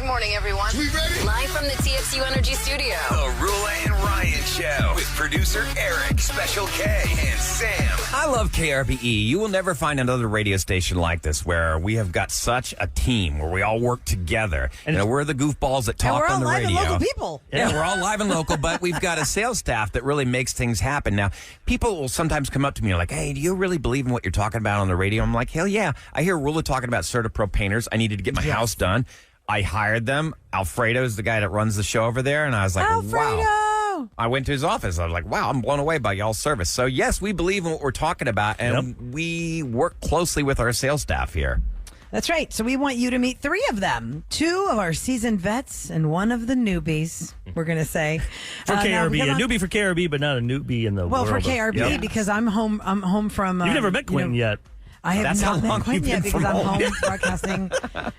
Good morning, everyone. We ready? Live from the TXU Energy Studio. The Rula and Ryan Show with producer Eric, Special K, and Sam. I love KRBE. You will never find another radio station like this where we have got such a team where we all work together. And we're the goofballs that talk on the radio. We're all live and local people. Yeah, we're all live and local, but we've got a sales staff that really makes things happen. Now, people will sometimes come up to me like, hey, do you really believe in what you're talking about on the radio? I'm like, hell yeah. I hear Rula talking about CertaPro painters. I needed to get my house done. I hired them. Alfredo is the guy that runs the show over there. And I was like, wow. I went to his office. I was like, wow, I'm blown away by y'all's service. So, yes, we believe in what we're talking about, and we work closely with our sales staff here. That's right. So we want you to meet three of them. Two of our seasoned vets and one of the newbies, we're going to say. For KRBE. A newbie for KRBE, but not a newbie in the world. Well, for KRBE, because I'm home from... You've never met Quentin yet. I have not met Quentin yet because I'm home broadcasting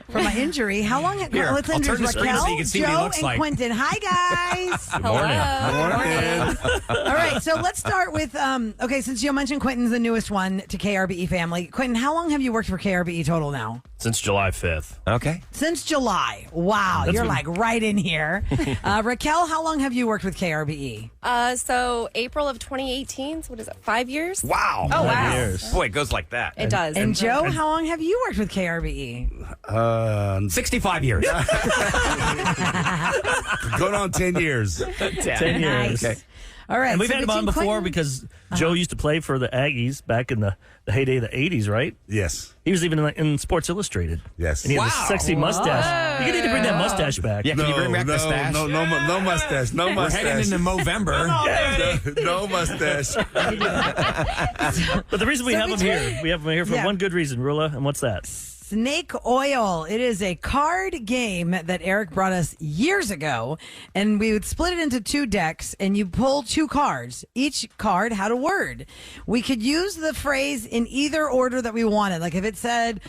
from my injury. How long? Let's introduce Raquel, Joe, and Quentin. Hi, guys. Hello. All right, so let's start with, since you mentioned Quentin's the newest one to KRBE family. Quentin, how long have you worked for KRBE total now? Since July 5th. Okay. Since July. Wow, you're like right in here. Raquel, how long have you worked with KRBE? So April of 2018. So what is it, 5 years? Wow. Oh, wow. 5 years. Boy, it goes like that. It does. And Joe, how long have you worked with KRBE? 65 years. Going on 10 years. 10 years. Okay. All right. And we've had him on before because Joe used to play for the Aggies back in the heyday of the 80s, right? Yes. He was even in Sports Illustrated. Yes. And he had this sexy mustache. You need to bring that mustache back. Yeah, can you bring back the stash? No mustache. No We're mustache. heading into November. No mustache. But the reason we have him here for one good reason, Rula, and what's that? Snake Oil. It is a card game that Eric brought us years ago, and we would split it into two decks, and you pull two cards. Each card had a word. We could use the phrase in either order that we wanted. Like if it said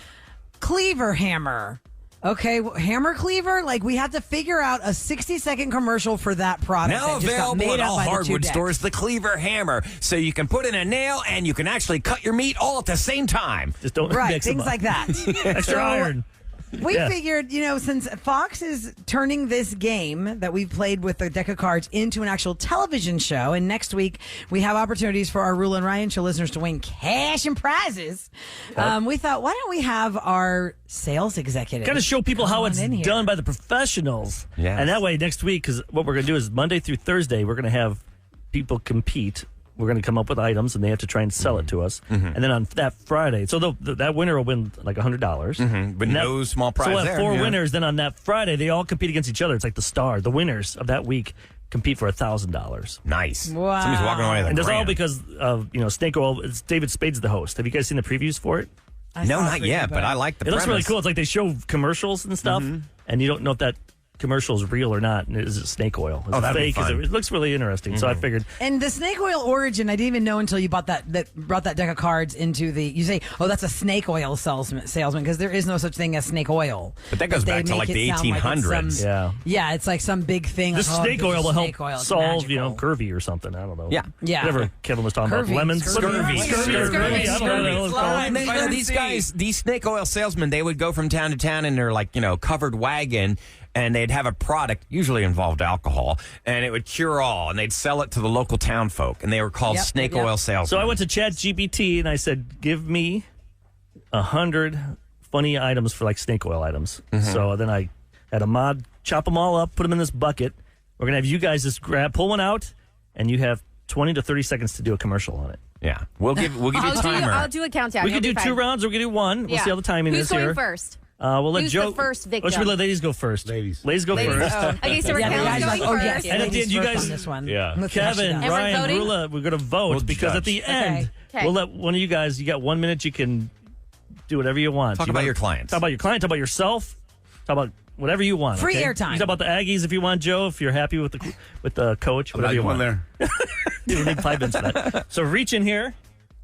cleaver hammer. Okay, hammer cleaver, like we had to figure out a 60-second commercial for that product. Now available at all hardwood stores, the cleaver hammer. So you can put in a nail and you can actually cut your meat all at the same time. Just don't mix things them up. like that. Extra iron. We figured, since Fox is turning this game that we've played with the deck of cards into an actual television show, and next week we have opportunities for our Rula and Ryan Show listeners to win cash and prizes, we thought, why don't we have our sales executive Got to show people how it's done by the professionals. Yes. And that way next week, because what we're going to do is Monday through Thursday, we're going to have people compete. We're going to come up with items, and they have to try and sell it to us. And then on that Friday, so that winner will win like $100. But no small prize So we'll there. have four winners. Then on that Friday, they all compete against each other. It's like the winners of that week compete for $1,000. Nice. Wow. Somebody's walking away with And a that's all grand. because of Snake Oil. It's David Spade's the host. Have you guys seen the previews for it? No, not yet, but I like the It looks really premise. cool. It's like they show commercials and stuff, and you don't know if that commercial is real or not. And is it snake oil? Is it that'd be fake? fun. It looks really interesting. So I figured. And the snake oil origin, I didn't even know until you brought that deck of cards into you say, oh, that's a snake oil salesman, because there is no such thing as snake oil. But that goes back to like the 1800s. Yeah, it's like some big thing. This like, snake oil will help it's solve, magical. scurvy or something. I don't know. Yeah. Whatever Kevin was talking about. Lemons. Scurvy. These guys, these snake oil salesmen, they would go from town to town in their covered wagon, and they'd have a product, usually involved alcohol, and it would cure all, and they'd sell it to the local town folk, and they were called snake oil salesmen. So I went to ChatGPT and I said, give me 100 funny items for like snake oil items. So then I had a mod chop them all up, put them in this bucket. We're going to have you guys just pull one out, and you have 20 to 30 seconds to do a commercial on it. Yeah. We'll give you a timer. I'll do a countdown. We can do 2 rounds or we can do 1. We'll see how the timing is here. Who's going first? We'll let Who's Joe. the first victim? Let's let ladies go first. Ladies go first. Oh. Okay, so Raquel's going first. And at the end, you guys, on this one. Kevin, And we're Ryan, voting? Rula, we're going to vote because at the end, Okay. we'll let one of you guys. You got 1 minute. You can do whatever you want. Talk about your clients. Talk about your client. Talk about yourself. Talk about whatever you want. Free okay? airtime. You talk about the Aggies if you want, Joe. If you're happy with the coach, whatever you want. there. You need 5 minutes for that. So reach in here.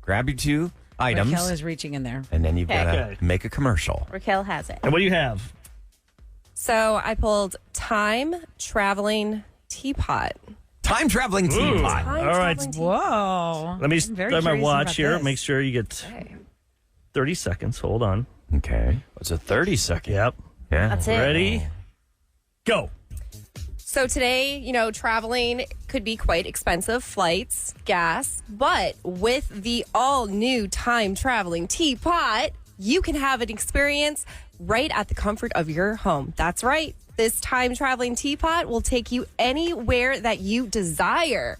Grab your 2 items. Raquel is reaching in there. And then you've got Okay. to make a commercial. Raquel has it. And what do you have? So I pulled time traveling teapot. Time traveling teapot. All right. Whoa. Let me very start my curious watch about here. this. Make sure you get 30 seconds. Hold on. Okay. It's a 30 second. Yep. Yeah. That's it. Ready? Go. So today, traveling could be quite expensive, flights, gas, but with the all-new time traveling teapot, you can have an experience right at the comfort of your home. That's right. This time traveling teapot will take you anywhere that you desire.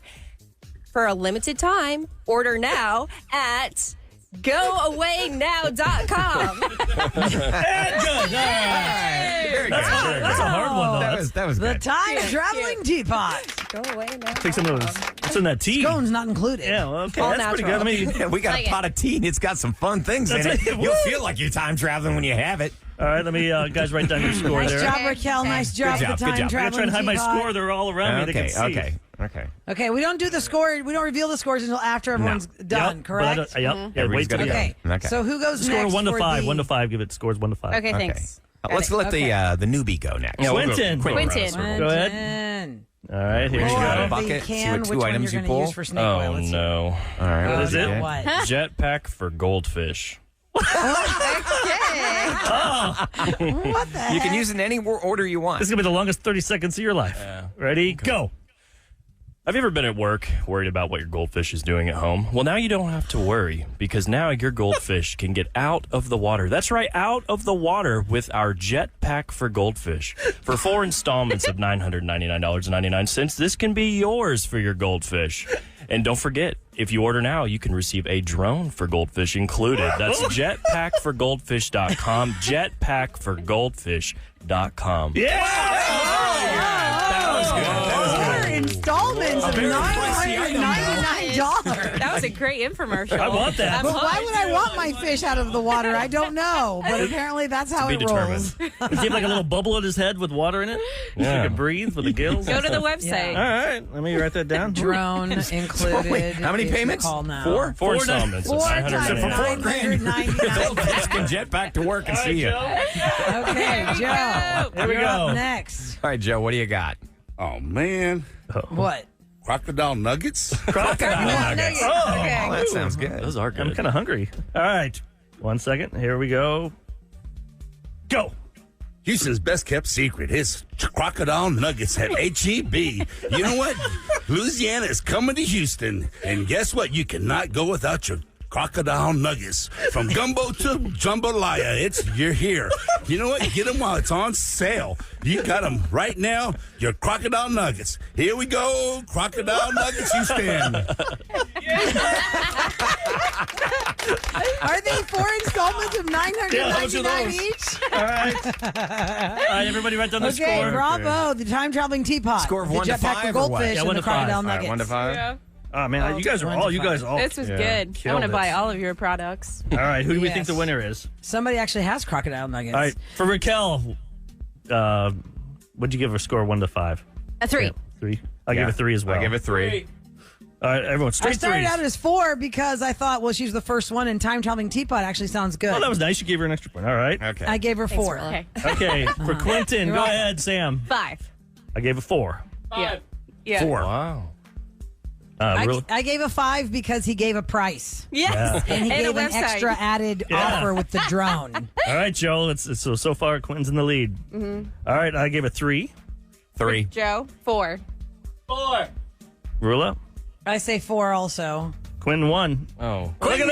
For a limited time, order now at GoAwayNow.com. Good. That's a hard one, though. That was The good. time traveling teapot. Go away now. Take some of those. What's in that tea? Scones not included. Yeah, well, okay. All That's pretty good. natural. Let me. Yeah, we got Like a pot it. of tea and it's got some fun things in That's it. right. You'll Woo! feel like you're time traveling when you have it. All right, let me, guys, write down your score Nice there. job, Raquel. Nice job. Good The job, good time job. I'm traveling going to try to hide my teapot. score. They're all around me. They can see. Okay. Okay, we don't do the score. We don't reveal the scores until after everyone's done. Yep, Correct. but yep. Yeah, Everybody's wait till gotta the go. end. Okay. Okay. So who goes Score next? 1 to for 5. the- 1 to 5. Give it scores 1 to 5. Okay, thanks. Let's let the newbie go next. Yeah, Quentin. Quentin. Go ahead. Quentin. All right, here you Or go. a the bucket, see can, what two which one items you're you gonna pull. use for snake oil. Oh, Let's see. no. All right. What is it? What? Jetpack for goldfish. What the heck? You can use it in any order you want. This is going to be the longest 30 seconds of your life. Ready? Go. Have you ever been at work worried about what your goldfish is doing at home? Well, now you don't have to worry because now your goldfish can get out of the water. That's right, out of the water with our Jetpack for Goldfish. For 4 installments of $999.99, this can be yours for your goldfish. And don't forget, if you order now, you can receive a drone for goldfish included. That's jetpackforgoldfish.com, jetpackforgoldfish.com. That was good. Four installments of $999. That was a great infomercial. I want that. But why would I want my fish out of the water? I don't know. But apparently that's how be it determined. rolls. Does he have like a little bubble in his head with water in it? So Yeah. he can breathe with the gills? Go to the website. All right, let me write that down. Drone included. Wait, how many if you payments? Call now. 4? 4 installments of Four times $999. $999. Goldfish can jet back to work and see you. All Okay, Joe. Here we you're go. up next. right, Joe, what do you got? Oh, man. What? Crocodile nuggets? Crocodile nuggets. Oh, Oh, that sounds good. Those are I'm good. kind of hungry. All right, 1 second. Here we go. Go. Houston's best kept secret is crocodile nuggets at HEB. You know what? Louisiana is coming to Houston, and guess what? You cannot go without your crocodile nuggets. From gumbo to jambalaya, you're here. You know what? Get them while it's on sale. You got them right now. Your crocodile nuggets. Here we go, crocodile nuggets, Houston. Are they 4 installments of Yeah, how much are $999 those? each? All right. All right, everybody write down the Okay, score. bravo. The time traveling teapot. Score of the 1 to jetpack 5 for or what? goldfish Yeah, and 1 the to 5. crocodile All right, nuggets. 1 to 5. Yeah. Oh, man, you guys are all. This was good. I killed want to it. buy all of your products. All right, who do we Yes. think the winner is? Somebody actually has crocodile nuggets. All right, for Raquel, what'd you give her score 1 to 5? A 3. 3. I gave it 3 as well. I give it 3. All right, everyone, I straight started threes. out as 4 because I thought, well, she's the first one, and time traveling teapot actually sounds good. Oh, that was nice. You gave her an extra point. All right. Okay. I gave her 4. Okay. Okay, for Quentin, You're go welcome. ahead, Sam. 5. I gave a 4. Yeah. Yeah. 4. Wow. I gave a 5 because he gave a price. Yes. And he And a gave an website. extra added offer with the drone. All right, Joe. So far, Quentin's in the lead. Mm-hmm. All right, I gave a 3. 3. Joe, 4. Rula, I say 4 also. Quentin 1. Oh. Look at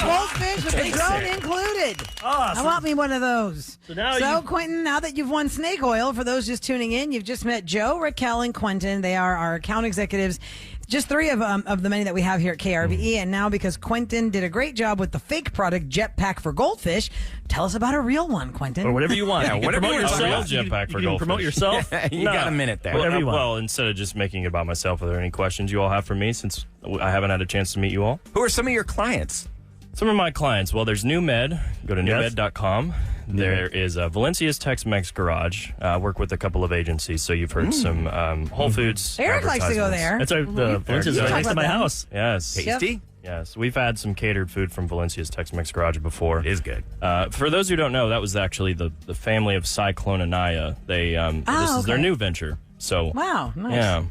Goldfish with the drone included. Awesome. I want me one of those. So now Quentin, now that you've won Snake Oil, for those just tuning in, you've just met Joe, Raquel, and Quentin. They are our account executives. Just 3 of the many that we have here at KRBE. And now because Quentin did a great job with the fake product Jetpack for Goldfish, tell us about a real one, Quentin. Or whatever you want. Yeah, You can whatever promote you want. yourself. Real jetpack for you can promote goldfish. yourself. You got a minute there. Whatever you want. Well, instead of just making it about myself, are there any questions you all have for me since I haven't had a chance to meet you all? Who are some of your clients? Some of my clients, well, there's New Med. Go to newmed.com. There is Valencia's Tex-Mex Garage. I work with a couple of agencies, so you've heard some Whole Foods. Eric likes to go advertisements. there. That's our the Valencia's You right talk next to about my them. house. Yes. Tasty? Yes. We've had some catered food from Valencia's Tex-Mex Garage before. It is good. For those who don't know, that was actually the family of Cyclone Anaya. They this is their okay. new venture. So Wow, nice. yeah.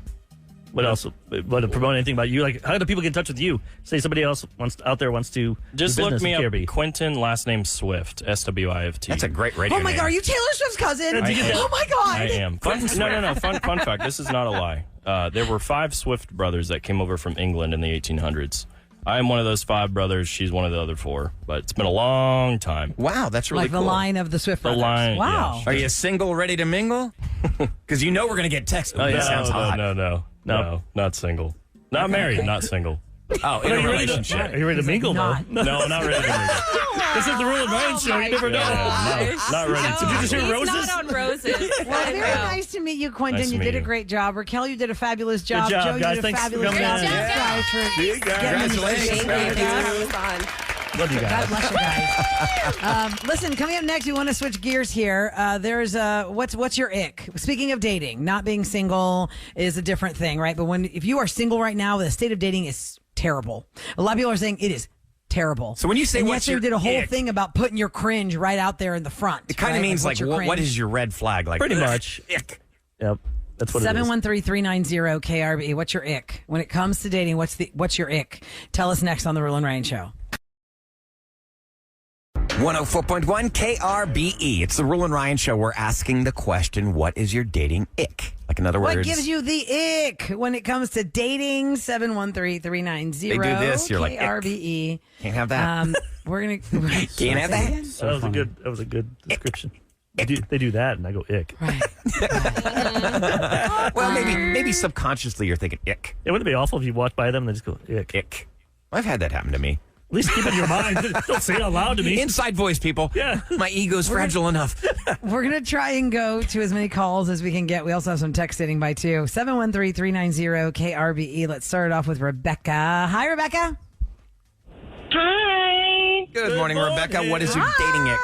What else? Want to promote anything about you? Like, how do people get in touch with you? Say somebody else out there wants to Just do look business me with up, KRBE. Quentin, last name Swift, Swift. That's a great radio Oh my name. God, are you Taylor Swift's cousin? Did you get that? Oh my God. I am. No. Fun fact. This is not a lie. There were 5 Swift brothers that came over from England in the 1800s. I am one of those 5 brothers. She's one of the other 4. But it's been a long time. Wow, that's really Like cool. the line of the Swift The brothers. line, Wow. yeah. Are you single, ready to mingle? Because you know we're going to get text. Oh, that sounds hot. No, not single. Not married, not single. Oh, in a relationship. Are you ready to mingle, though? not. No, not ready to mingle. This is the Rule of Ryan show. You never know. Yeah, no, not ready to. Did you just hear He's roses? not on roses. Well, very nice to meet you, Quentin. Nice to you meet did a you. great job. Raquel, you did a fabulous job. job, Joe, guys. you did a Thanks for fabulous coming job. in. Thanks, guys, for See you guys. getting me Congratulations. straight. Thank you for having us on. Love you God guys. bless you guys. Listen, coming up next, we want to switch gears here. There's what's your ick? Speaking of dating, not being single is a different thing, right? But if you are single right now, the state of dating is terrible. A lot of people are saying it is terrible. So when you say and what's yet your they did a whole ick, thing about putting your cringe right out there in the front. it kind of right? means what's like, your what cringe? is your red flag? Like, Pretty much. Ick. Yep. That's what it is. 713-390 KRBE. What's your ick? When it comes to dating, what's your ick? Tell us next on the Rule and Ryan Show. 104.1 KRBE. It's the Rule and Ryan Show. We're asking the question, what is your dating ick? Like, in other words, What gives you the ick when it comes to dating? 713-390 They do this, you're like, ick. KRBE. Can't have that. We're gonna Can't have that. That was a good description. They do that, and I go ick. Right. Well, maybe subconsciously you're thinking ick. It wouldn't be awful if you walked by them and they just go ick. Ick. I've had that happen to me. At least keep it in your mind. Don't say it out loud to me. Inside voice, people. Yeah. My ego's fragile enough. We're gonna try and go to as many calls as we can get. We also have some text sitting by too. 713-390 KRBE. Let's start it off with Rebecca. Hi, Rebecca. Hi. Good morning, Rebecca. What is your dating ick?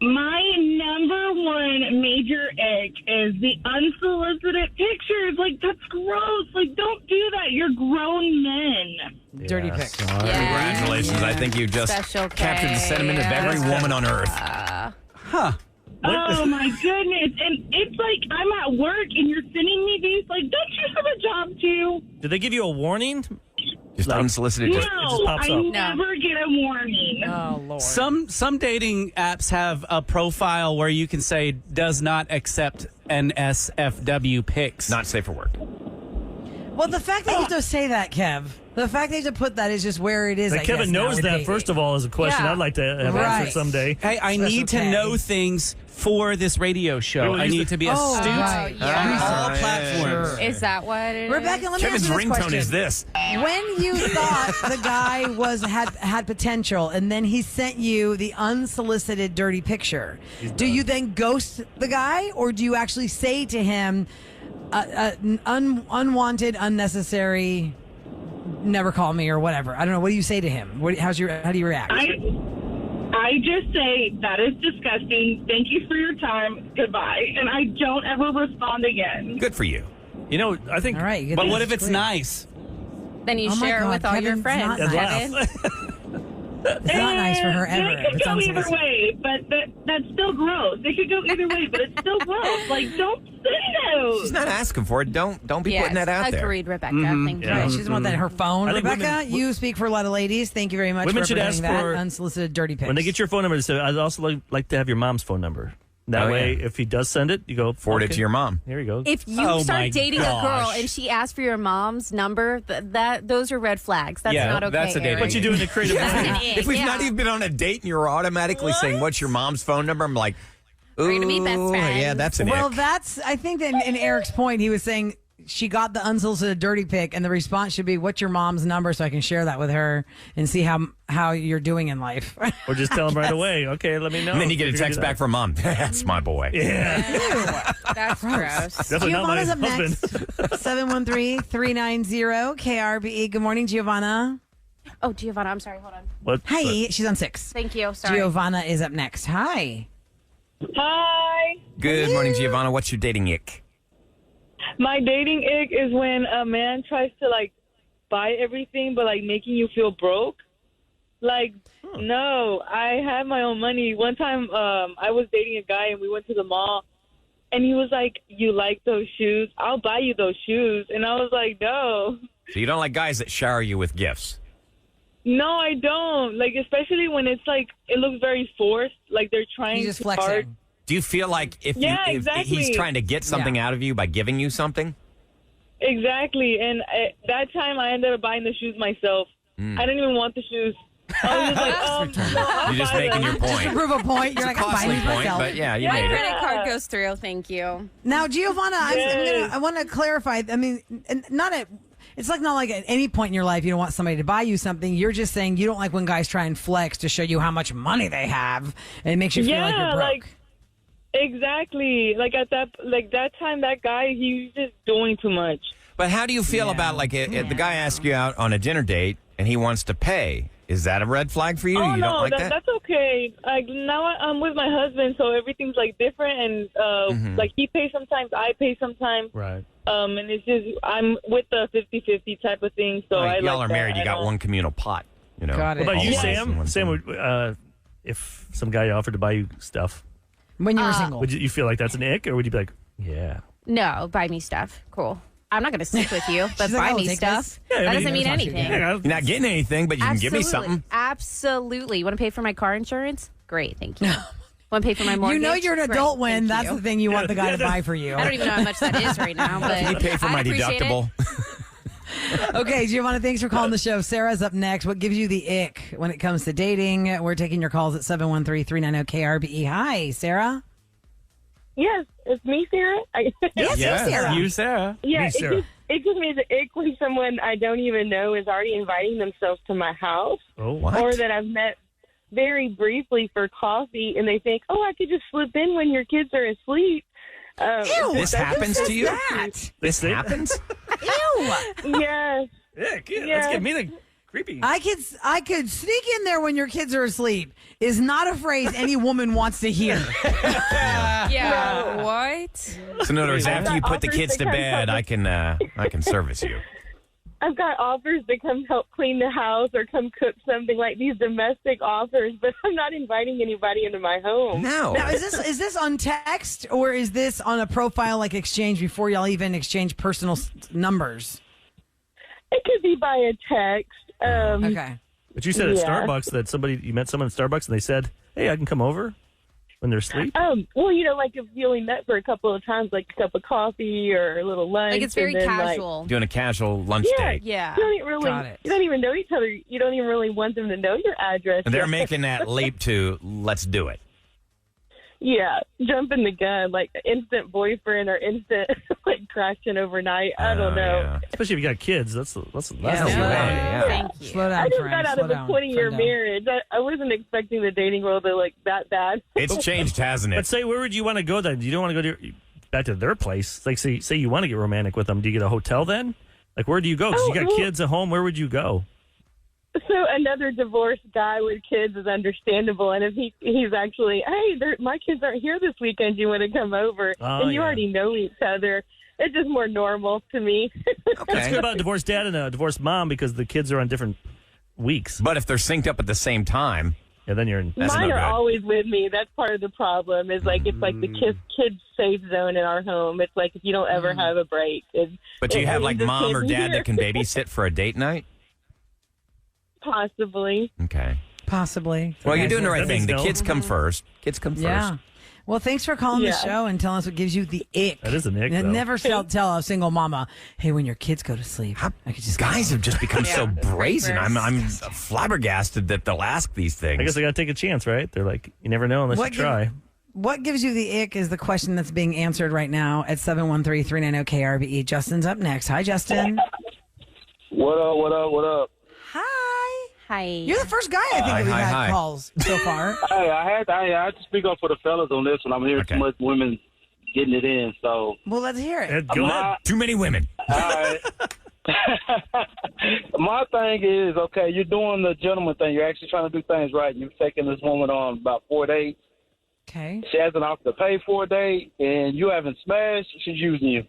My number one major ick is the unsolicited pictures. Like, that's gross. Like, don't do that. You're grown men. Dirty pic. Congratulations. I think you just Special K. captured the sentiment of every woman on earth. Oh, my goodness. And it's like I'm at work and you're sending me these. Like, don't you have a job, too? Did they give you a warning? Just Like- unsolicited. No, just pops I up. never get a warning. Oh Lord. Some dating apps have a profile where you can say does not accept NSFW pics. Not safe for work. Well, the fact that you have to say that, Kev, the fact that you have to put that is just where it is. Like, I Kevin guess, knows that, nowadays. first of all, is a question Yeah. I'd like to have Right. answered someday. Hey, I Special need to K. know things for this radio show. Well, I you need said- to be Oh, astute right. on all Yeah. platforms. Is that what it is? Rebecca, let me Kevin's ask you this ringtone question. is this. When you thought the guy had potential, and then he sent you the unsolicited dirty picture, do you then ghost the guy, or do you actually say to him, unwanted, unnecessary, never call me, or whatever? I don't know. What do you say to him? How do you react? I just say, that is disgusting. Thank you for your time. Goodbye. And I don't ever respond again. Good for you. You know, I think. All right. But what if it's nice? Then you Oh my share it God, with all your Kevin's friends. not And nice. laugh. It's not nice for her ever. It if could it's go either unsolicited. way, but that's still gross. It could go either way, but it's still gross. Like, don't say those. She's not asking for it. Don't be Yes, putting that out there. agreed, Rebecca. Thank you. Right, she doesn't want that in her phone. I think Rebecca, women- you speak for a lot of ladies. Thank you very much Women for should ask representing that for- unsolicited dirty pics. When they get your phone number, say, I'd also like to have your mom's phone number. That Oh, way, yeah. if he does send it, you go Forward it okay. to your mom. Here you go. If you Oh, my start dating a girl gosh. and she asks for your mom's number, those are red flags. That's Yeah, not okay. that's a dating Eric. What you do in the creative That's mind? an ick, If we've yeah. not even been on a date and you're automatically saying, what's your mom's phone number? I'm like, ooh, We're gonna be best friends. yeah, that's an Well, ick. that's, I think that in Eric's point, he was saying she got the unsolicited dirty pic, and the response should be, what's your mom's number so I can share that with her and see how you're doing in life. Or just tell him right away. Okay, let me know. And then you get a text back from mom. That's my boy. Yeah. That's gross. Definitely not my Giovanna's up husband. next. 713-390 KRBE. Good morning, Giovanna. Oh, Giovanna, I'm sorry. Hold on. What? Hi, she's on 6. Thank you. Sorry. Giovanna is up next. Hi. Hi. Good morning, Giovanna. What's your dating ick? My dating ick is when a man tries to like buy everything, but like making you feel broke. Like, no, I had my own money. One time, I was dating a guy and we went to the mall, And he was like, "You like those shoes? I'll buy you those shoes." And I was like, "No. So you don't like guys that shower you with gifts? No, I don't. Like, especially when it's like, it looks very forced. Like they're trying He's just too flexing. hard. Do you feel like if exactly. he's trying to get something out of you by giving you something? Exactly. And that time I ended up buying the shoes myself. I didn't even want the shoes. I was just like, no, I'll You're just buy making them. your point. To prove a point, you're It's like, a I'm costly buying these point, myself. but yeah, you My made it. credit card goes through. Thank you. Now, Giovanna, Yes. I want to clarify. I mean, and it's like not like at any point in your life you don't want somebody to buy you something. You're just saying you don't like when guys try and flex to show you how much money they have, and it makes you feel like you're broke. Exactly. Like at that time, that guy, he was just doing too much. But how do you feel about like if the guy asks you out on a dinner date and he wants to pay? Is that a red flag for you? Oh You no, don't like that? that's okay. Like now I'm with my husband, so everything's like different, and like he pays sometimes, I pay sometimes. Right. And it's just I'm with the 50-50 type of thing. So I y'all like are that. married. You I got don't- one communal pot. You know. Got it. What about all you, the money's in Sam? one Sam, thing. if some guy offered to buy you stuff, When you were single. would you feel like that's an ick, or would you be like, yeah? No, buy me stuff. Cool. I'm not going to sleep with you, but She's like, buy "I will me take stuff. this." Yeah, I that mean, doesn't mean that's what she anything. did. Yeah, You're not getting anything, but you can give me something. Absolutely. You want to pay for my car insurance? Great, thank you. Want to pay for my mortgage? You know you're an Great, adult when thank that's you. the thing you want the guy to buy for you. I don't even know how much that is right now, but Can you pay for I'd my appreciate it. deductible? Okay, Giovanna, thanks for calling the show. Sarah's up next. What gives you the ick when it comes to dating? We're taking your calls at 713-390-KRBE. Hi, Sarah. Yes, it's me, Sarah. Yes, Yeah, Sarah. you, Sarah. Yeah, Me, Sarah. it gives me the ick when someone I don't even know is already inviting themselves to my house, Oh, What? or that I've met very briefly for coffee, and they think, "Oh, I could just slip in when your kids are asleep." Ew, This happens to you? that? This happens? Ew. Yes. Let's Yeah. get me the creepy. I could sneak in there when your kids are asleep is not a phrase any woman wants to hear. Yeah. What? So in other words, after you put the kids to bed, I can service you. I've got offers to come help clean the house or come cook something, like these domestic offers, but I'm not inviting anybody into my home. No. Now, is this on text or is this on a profile like exchange before y'all even exchange personal numbers? It could be by a text. Okay. But you said at Yeah. Starbucks that you met someone at Starbucks and they said, "Hey, I can come over when they're asleep." Well, like if you only met for a couple of times, like a cup of coffee or a little lunch. Like it's very and then, like, casual. Doing a casual lunch Yeah. date. Yeah. you don't really, Got it. you don't even know each other. You don't even really want them to know your address. And they're yet. making that leap to let's do it. Yeah, jumping the gun, like instant boyfriend or instant like crashing overnight. I don't know. Yeah. Especially if you got kids. That's the Yeah. last No thing you way, want. yeah. Thank you. Slow down, I just friend. got out Slow of a down. 20-year Calm down. marriage. I wasn't expecting the dating world to like that bad. It's changed, hasn't But it? say, where would you want to go then? You don't want to go back to their place. Like, say you want to get romantic with them. Do you get a hotel then? Like, where do you go? Because you got well- kids at home. Where would you go? So another divorced guy with kids is understandable, and if he's actually, hey, my kids aren't here this weekend. You want to come over? Oh, and you yeah. already know each other. It's just more normal to me. That's good about a divorced dad and a divorced mom because the kids are on different weeks. But if they're synced up at the same time, Yeah, then you're in. That's Mine no are good. always with me. That's part of the problem. Is like it's like the kids safe zone in our home. It's like if you don't ever have a break. but do you have like just mom can't or be dad here. that can babysit for a date night? Possibly. Okay. Possibly. Well, you're doing the right That thing. means The no. kids come first. Kids come first. Yeah. Well, thanks for calling the Yeah. show and telling us what gives you the ick. That is an ick, And though. never tell a single mama, hey, when your kids go to sleep, I could just Guys have just become so brazen. Breakfast. I'm flabbergasted that they'll ask these things. I guess I got to take a chance, right? They're like, you never know unless What you try. What gives you the ick is the question that's being answered right now at 713-390-KRBE. Justin's up next. Hi, Justin. What up, what up, what up? Hi. Hi. You're the first guy I think that we've had calls so far. Hey, I had to speak up for the fellas on this one. I'm hearing Okay. too much women getting it in, so. Well, let's hear it. Go ahead. Too many women. All right. My thing is, okay, you're doing the gentleman thing. You're actually trying to do things right. You're taking this woman on about 4 dates. Okay. She hasn't offered to pay for a date, and you haven't smashed. She's using you.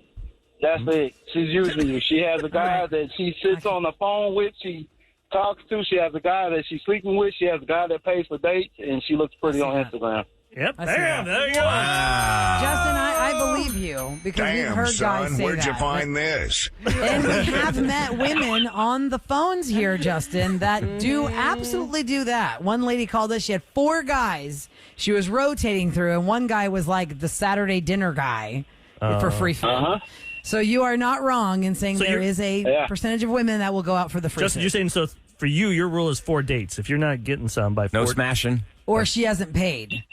That's it. She's using you. She has a guy that she sits on the phone with. She talks to. She has a guy that she's sleeping with. She has a guy that pays for dates, and she looks pretty on Instagram. Yep. I see Bam. that. There you go. Justin, I believe you because we've heard guys say where'd that. you find this? And we have met women on the phones here, Justin, that do absolutely do that. One lady called us. She had 4 guys she was rotating through, and one guy was like the Saturday dinner guy for free food. So you are not wrong in saying there is a percentage of women that will go out for the free Justin, food. you're saying so for you, your rule is 4 dates. If you're not getting some by 4 No smashing. Or she hasn't paid.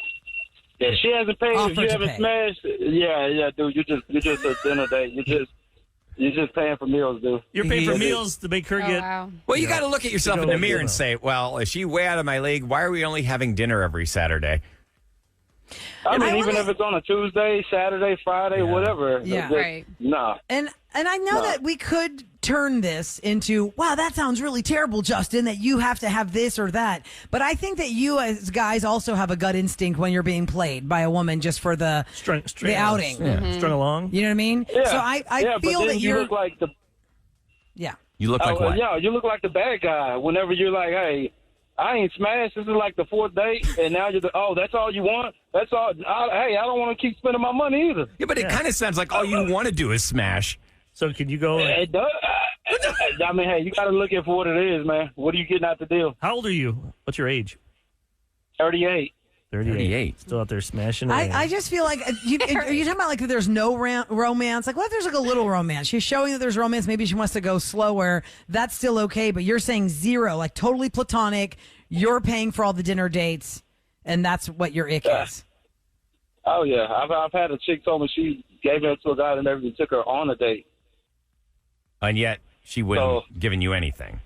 Yeah, she hasn't paid. Offered If you to haven't pay. smashed, yeah, dude, you're just a dinner date. You're just paying for meals, dude. You're paying for meals to make her get. Well, you got to look at yourself in the mirror and say, well, is she way out of my league? Why are we only having dinner every Saturday? I mean, even if it's on a Tuesday, Saturday, Friday, whatever. Yeah. just- Right. Nah. And I know that we could turn this into, wow, that sounds really terrible, Justin, that you have to have this or that. But I think that you as guys also have a gut instinct when you're being played by a woman just for the outing. Strung along. You know what I mean? Yeah. So I yeah, feel but then that you you're look like the. Yeah. You look like what? Yeah, you look like the bad guy. Whenever you're like, hey, I ain't smashed. This is like the 4th date, and now you're that's all you want. That's all. I don't want to keep spending my money either. Yeah, but it kind of sounds like all you want to do is smash. So can you go? It does. I mean, hey, you got to look at for what it is, man. What are you getting out the deal? How old are you? What's your age? 38. 38. Still out there smashing it. I just feel like are you talking about like that there's no romance? Like what if there's like a little romance? She's showing that there's romance. Maybe she wants to go slower. That's still okay. But you're saying 0, like totally platonic. You're paying for all the dinner dates, and that's what your ick is. Oh yeah, I've had a chick told me she gave it to a guy that never even took her on a date. And yet she wouldn't have given you anything.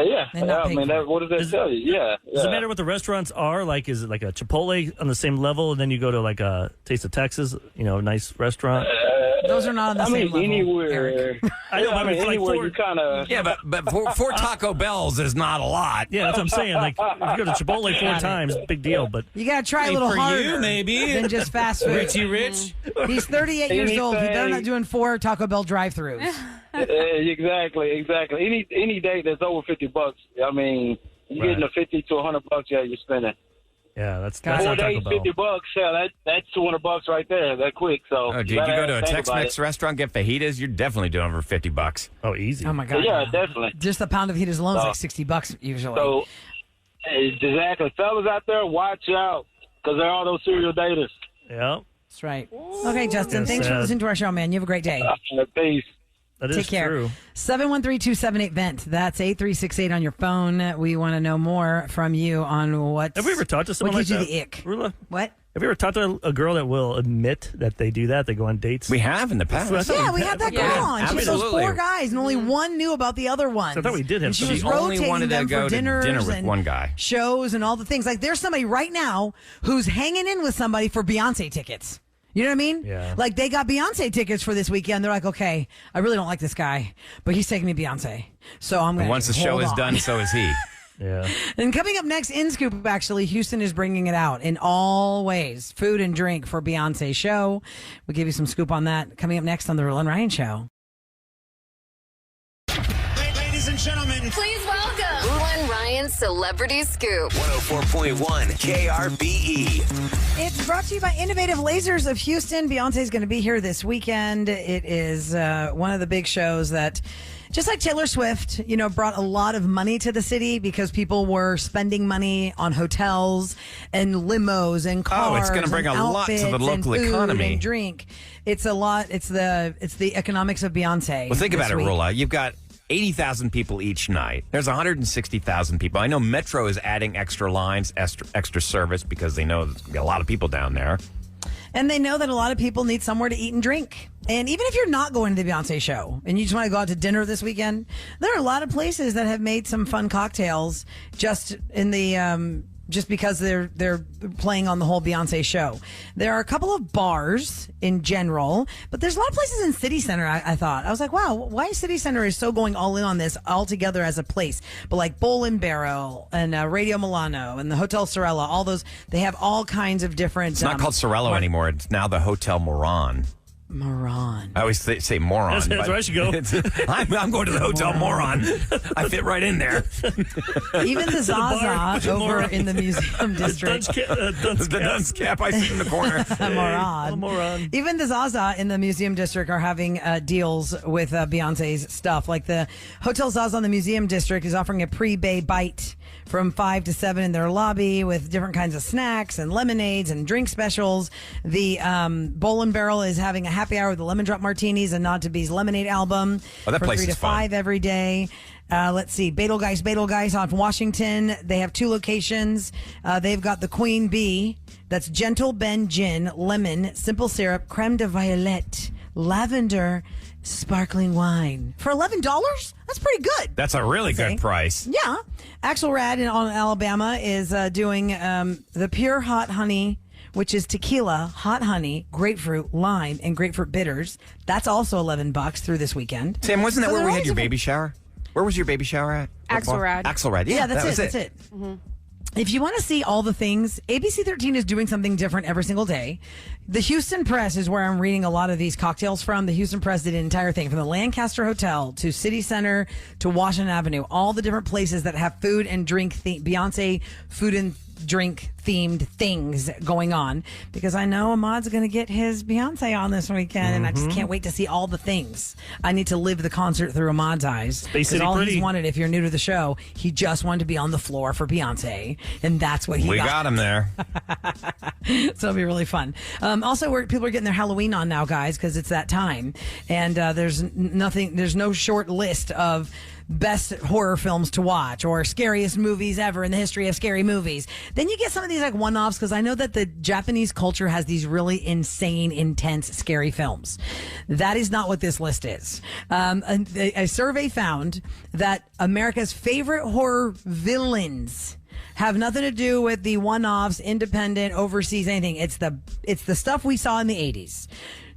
Yeah. I mean, what does that tell you? Yeah. Does it matter what the restaurants are? Like, is it like a Chipotle on the same level, and then you go to like a Taste of Texas, nice restaurant? Those are not on the same level. Anywhere. I know, but I mean, anywhere like you kind of. Yeah, but four Taco Bells is not a lot. Yeah, that's what I'm saying. Like, if you go to Chipotle 4 times, big deal. But you got to try a little for harder you, maybe. than just fast food. Richie Rich. He's 38 years old. He better not doing 4 Taco Bell drive-thrus. Exactly. Any date that's over $50, I mean, you're getting a $50 to $100. Yeah, you're spending. Yeah, that's 4 not days, Taco Bell. $50. Yeah, that's $200 right there. That quick. So. Oh, dude, you go to a Tex-Mex restaurant, get fajitas, you're definitely doing over $50. Oh, easy. Oh my God. Yeah, definitely. Just a pound of fajitas alone is like $60 usually. So, exactly, fellas out there, watch out because there are those serial daters. Yeah, that's right. Okay, Justin, Yes, thanks for listening to our show, man. You have a great day. Peace. That is Take care. true. 713-278-VENT. That's 8368 on your phone. We want to know more from you on what. Have we ever talked to someone what like gives that? you the ick? Rula? What? Have you ever talked to a girl that will admit that they do that? They go on dates? We have in the past. Yeah, we had that girl on. She had those 4 guys, and only one knew about the other ones. I thought we did have and she some. was She only rotating wanted to them go for to dinners dinner with and one guy. shows and all the things. Like, there's somebody right now who's hanging in with somebody for Beyonce tickets. You know what I mean? Yeah. Like, they got Beyonce tickets for this weekend. They're like, okay, I really don't like this guy, but he's taking me Beyonce. So I'm going to And once the show is done, so is he. Yeah. And coming up next in Scoop, actually, Houston is bringing it out in all ways. Food and drink for Beyonce's show. We'll give you some scoop on that coming up next on The Rule and Ryan Show. Ladies and gentlemen, please welcome Rule and Ryan's Celebrity Scoop. 104.1 KRBE. It's brought to you by Innovative Lasers of Houston. Beyonce's going to be here this weekend. It is one of the big shows that, just like Taylor Swift, brought a lot of money to the city because people were spending money on hotels and limos and cars. Oh, it's going to bring a lot to the local economy. And drink. It's a lot. It's the economics of Beyonce. Well, think about it, week. Rula. You've got 80,000 people each night. There's 160,000 people. I know Metro is adding extra lines, extra service because they know there's going to be a lot of people down there. And they know that a lot of people need somewhere to eat and drink. And even if you're not going to the Beyonce show and you just want to go out to dinner this weekend, there are a lot of places that have made some fun cocktails just in the just because they're playing on the whole Beyonce show. There are a couple of bars in general, but there's a lot of places in City Center. I thought, I was like, wow, why City Center is so going all in on this all together as a place. But like Bowl and Barrel and Radio Milano and the Hotel Sorella, all those, they have all kinds of different. It's not called Sorello anymore. It's now the Hotel Moran. Moron. I always say moron. That's where I should go. I'm going to the Hotel Moron. I fit right in there. Even the Zaza over in the museum district. The dunce cap I sit in the corner. Moron. Even the Zaza in the museum district are having deals with Beyonce's stuff. Like the Hotel Zaza in the museum district is offering a pre-bay bite from 5 to 7 in their lobby with different kinds of snacks and lemonades and drink specials. The Bowl and Barrel is having a happy hour with the Lemon Drop Martinis and Nod to Be's Lemonade album that for place 3 to is fun. 5 every day. Let's see. Betelgeuse on Washington. They have 2 locations. They've got the Queen Bee. That's Gentle Ben Gin, lemon, simple syrup, creme de violette, lavender, sparkling wine. For $11? That's pretty good. That's a really good price. Yeah. Axelrad in Alabama is doing the Pure Hot Honey, which is tequila, hot honey, grapefruit, lime, and grapefruit bitters. That's also $11 through this weekend. Sam, wasn't that So where they're we had your always- baby shower? Where was your baby shower at? Axelrad. Axelrad. Yeah, that's that was it. That's it. If you want to see all the things, ABC 13 is doing something different every single day. The Houston Press is where I'm reading a lot of these cocktails from. The Houston Press did an entire thing from the Lancaster Hotel to City Center to Washington Avenue, all the different places that have food and drink, Beyonce food and drink themed things going on, because I know Ahmad's going to get his Beyonce on this weekend, and I just can't wait to see all the things. I need to live the concert through Ahmad's eyes. Because all Pretty. he's wanted, if you're new to the show, he just wanted to be on the floor for Beyonce, and that's what he We got him there. So it'll be really fun. Also, people are getting their Halloween on now, guys, because it's that time, and there's no short list of best horror films to watch or scariest movies ever in the history of scary movies. Then you get some of these like one-offs, because I know that the Japanese culture has these really insane, intense, scary films. That is not what this list is. A survey found that America's favorite horror villains have nothing to do with the one-offs, independent, overseas, anything. It's the stuff we saw in the 80s.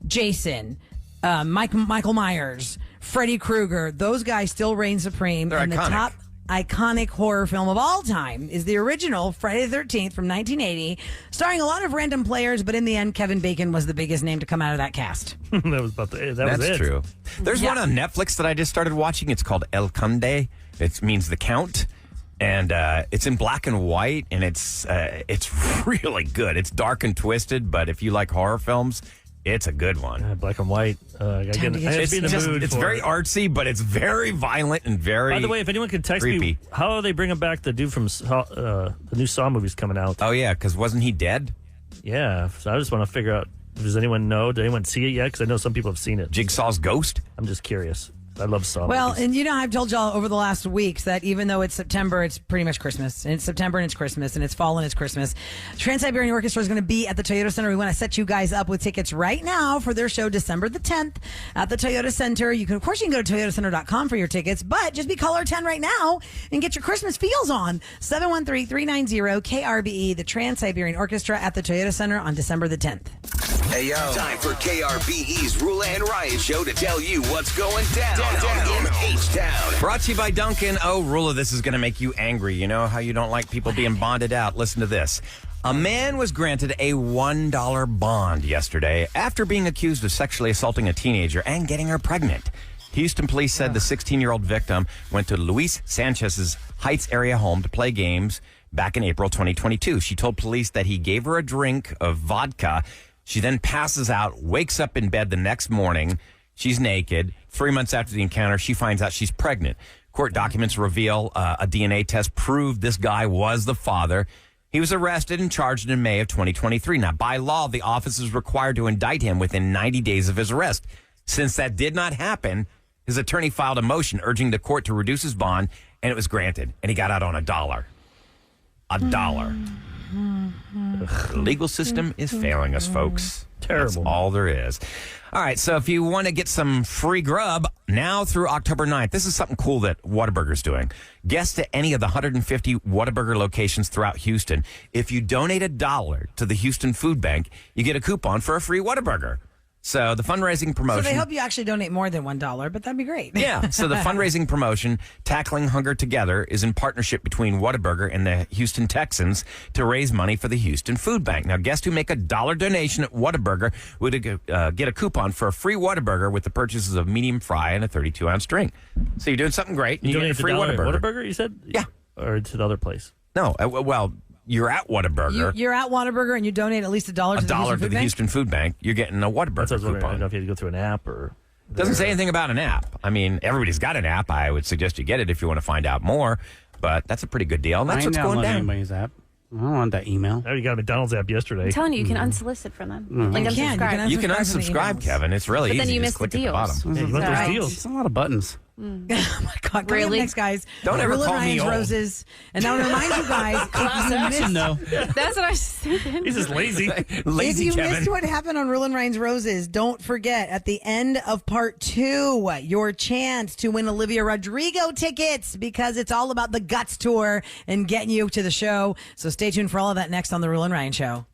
Jason, Michael Myers, Freddy Krueger, those guys still reign supreme. They're and iconic. The top iconic horror film of all time is the original Friday the 13th from 1980, starring a lot of random players, but in the end, Kevin Bacon was the biggest name to come out of that cast. That was That's true. There's one on Netflix that I just started watching. It's called El Conde. It means the Count. And it's in black and white, and it's really good. It's dark and twisted, but if you like horror films, it's a good one. Black and white. I gotta be in the mood. It's very artsy, but it's very violent and very. By the way, if anyone could text creepy. me, how are they bringing back the dude from the new Saw movies coming out? Oh yeah, because wasn't he dead? Yeah, so I just want to figure out, does anyone know? Did anyone see it yet? Because I know some people have seen it. Jigsaw's ghost? I'm just curious. I love Saw Well, movies. and I've told y'all over the last weeks that even though it's September, it's pretty much Christmas. And it's September and it's Christmas, and it's fall and it's Christmas. Trans-Siberian Orchestra is going to be at the Toyota Center. We want to set you guys up with tickets right now for their show December the 10th at the Toyota Center. You can, of course, you can go to toyotacenter.com for your tickets, but just be caller 10 right now and get your Christmas feels on. 713-390-KRBE, the Trans-Siberian Orchestra at the Toyota Center on December the 10th. Hey, yo. Time for KRBE's Rule and Ryan Show to tell you what's going down in H-Town. Brought to you by Duncan. Oh, Rula, this is going to make you angry. You know how you don't like people being bonded out. Listen to this. A man was granted a $1 bond yesterday after being accused of sexually assaulting a teenager and getting her pregnant. Houston police said the 16-year-old victim went to Luis Sanchez's Heights area home to play games back in April 2022. She told police that he gave her a drink of vodka. She then passes out, wakes up in bed the next morning. She's naked. 3 months after the encounter, she finds out she's pregnant. Court documents reveal a DNA test proved this guy was the father. He was arrested and charged in May of 2023. Now, by law, the office is required to indict him within 90 days of his arrest. Since that did not happen, his attorney filed a motion urging the court to reduce his bond, and it was granted. And he got out on $1. $1. The legal system is failing us, folks. Terrible. That's all there is. All right, so if you want to get some free grub now through October 9th, this is something cool that Whataburger's doing. Guest to any of the 150 Whataburger locations throughout Houston. If you donate $1 to the Houston Food Bank, you get a coupon for a free Whataburger. So the fundraising promotion. So they hope you actually donate more than $1, but that'd be great. Yeah. So the fundraising promotion, Tackling Hunger Together, is in partnership between Whataburger and the Houston Texans to raise money for the Houston Food Bank. Now, guests who make a $1 donation at Whataburger would get a coupon for a free Whataburger with the purchases of medium fry and a 32-ounce drink. So you're doing something great. And you get a free Whataburger. Whataburger, you said? Yeah. Or to the other place? No. Well, you're at Whataburger. You're at Whataburger and you donate at least $1 to the Houston Food Bank. You're getting a Whataburger That's what I was coupon. I don't know if you had to go through an app or... Doesn't say anything about an app. I mean, everybody's got an app. I would suggest you get it if you want to find out more. But that's a pretty good deal. And that's what's going down. Anybody's app. I don't want that email. Oh, you got a McDonald's app yesterday. I'm telling you, you can unsolicit from them. You can. You can unsubscribe, Kevin. It's really But easy. then you Just miss the click at deals. bottom. Yeah, you want those deals. It's a lot of buttons. Oh my God! Coming up Really? next, guys. Don't ever Rule and call me Ryan's old. Roses. And now to remind you guys, Class action, though. That's what I was thinking. He's just lazy. Lazy if you Kevin. missed what happened on Rule and Ryan's Roses, don't forget at the end of part 2, your chance to win Olivia Rodrigo tickets because it's all about the Guts tour and getting you to the show. So stay tuned for all of that next on the Rule and Ryan Show.